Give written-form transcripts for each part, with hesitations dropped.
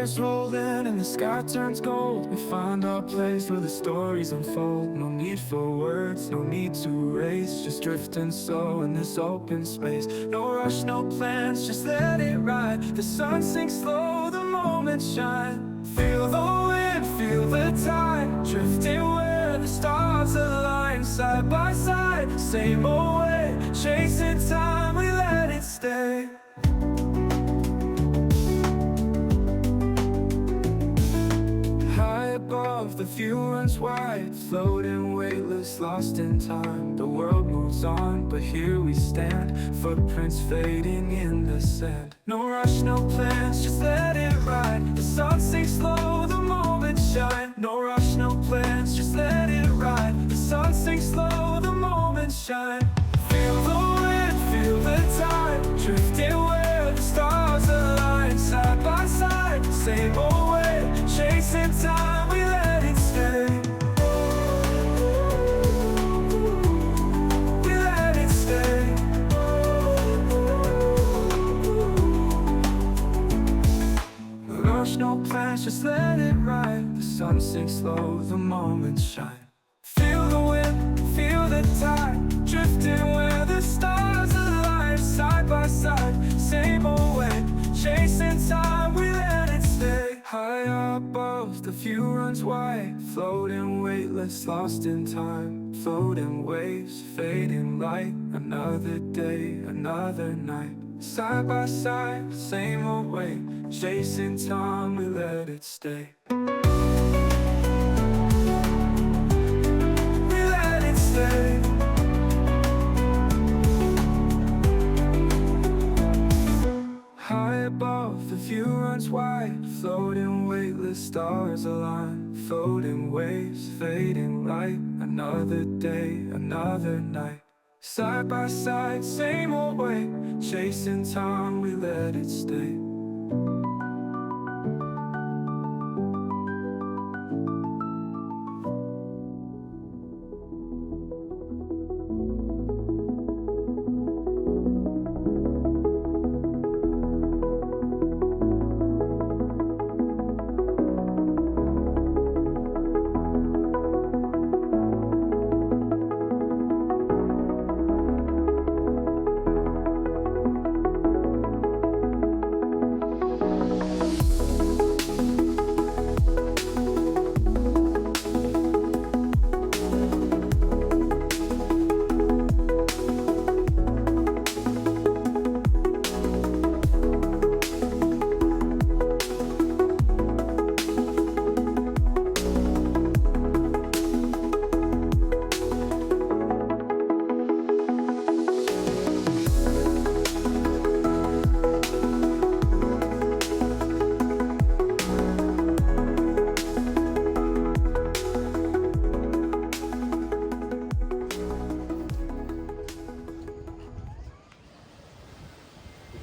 waves rolling and the sky turns gold. We find our place where the stories unfold. No need for words, no need to race, just drifting slow in this open space. No rush, no plans, just let it ride. The sun sinks slow, the moments shine. Feel the wind, feel the tide, drifting where the stars align. Side by side, same old way, chasing time, we let it stay. Above, the view runs wide, floating weightless, lost in time. The world moves on, but here we stand, footprints fading in the sand. No rush, no plans, just let it ride. The sun sinks slow, the moments shine. No rush, no plans, just let it ride. The sun sinks slow, the moments shine. Feel the wind, feel the tide, drifting where the stars align. Side by side, same old way, chasing time, we let it stay. We let it stay. No rush, no plans, just let it ride. The sun sinks slow, the moments shine. Feel the wind, feel the tide, drifting where the stars align. Side by side, same old way, chasing time, we let it stay. High above, the view runs wide, floating weightless, lost in time. Floating waves, fading light, another day, another night. Side by side, same old way, chasing time, we let it stay. We let it stay. High above, the view runs wide, floating weightless, stars align. Floating waves, fading light, another day, another night. Side by side, same old way, chasing time, we let it stay.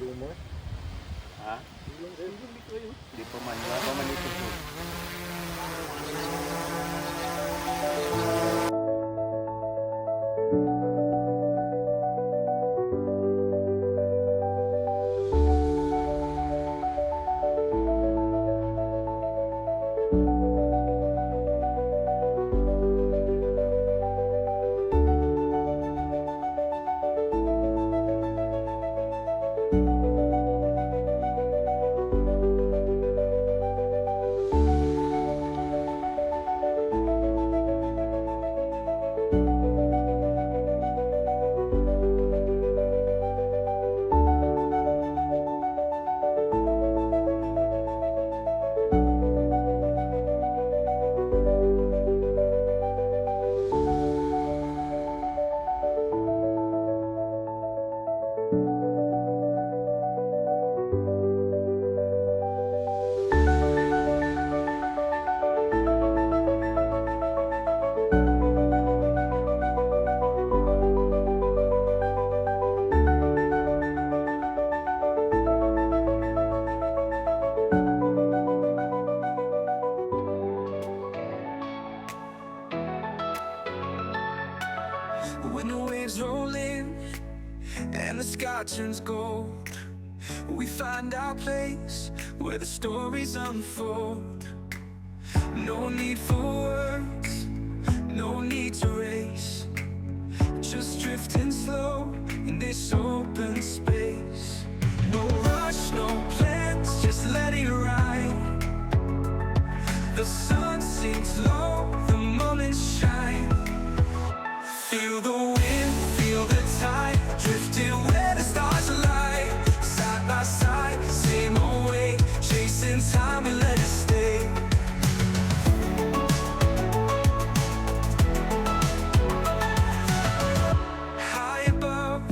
Rumor? Ha? Hindi pa man. Wala pa man ito. When the waves roll in and the sky turns gold, We find our place where the stories unfold. No need for words, no need to race. Just drifting slow in this open space. No rush, no plans, just let it ride. The sun sinks low, the moment shine. Feel the wind, feel the tide, drifting where the stars align. Side by side, same old way, chasing time and let it stay. High above,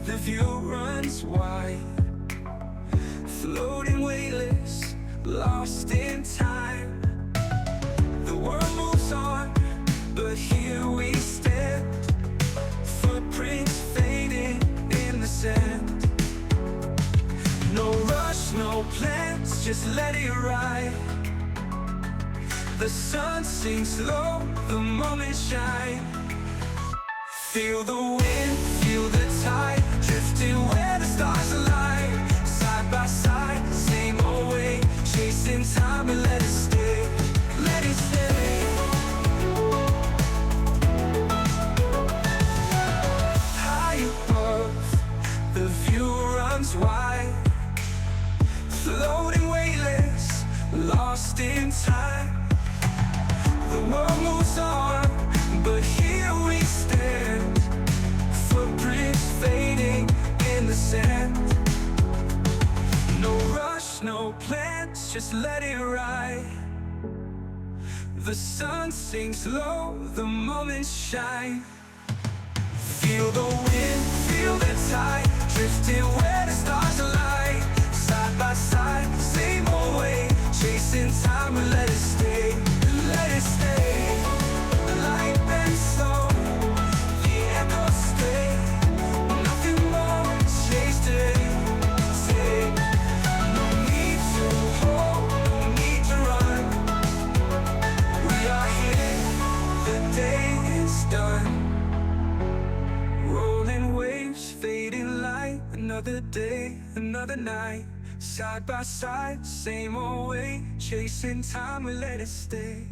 the view runs wide, floating weightless, lost in time. The world moves on, but here we stand, footprints fading in the sand. No rush, no plans, just let it ride. The sun sinks low, the moment shine. Feel the wind, feel the tide, drifting where the stars align. Side by side, same old way, chasing time and let it stay. Let it stay. High above, the view runs wide, floating weightless, lost in time. The world moves on, but here we stand, footprints fading in the sand. No rush, no plans, just let it ride. The sun sinks low, the moment shine. Feel the wind, feel the tide, drifting where the stars align. Side by side, same old way, chasing time and let it stay. Let it stay. The light bends slow, the echoes stay. Nothing more, chase today. Say, no need to hold, no need to run. We are here, the day is done. Rolling waves, fading light. Another day, another night. Side by side, same old way, chasing time, we let it stay.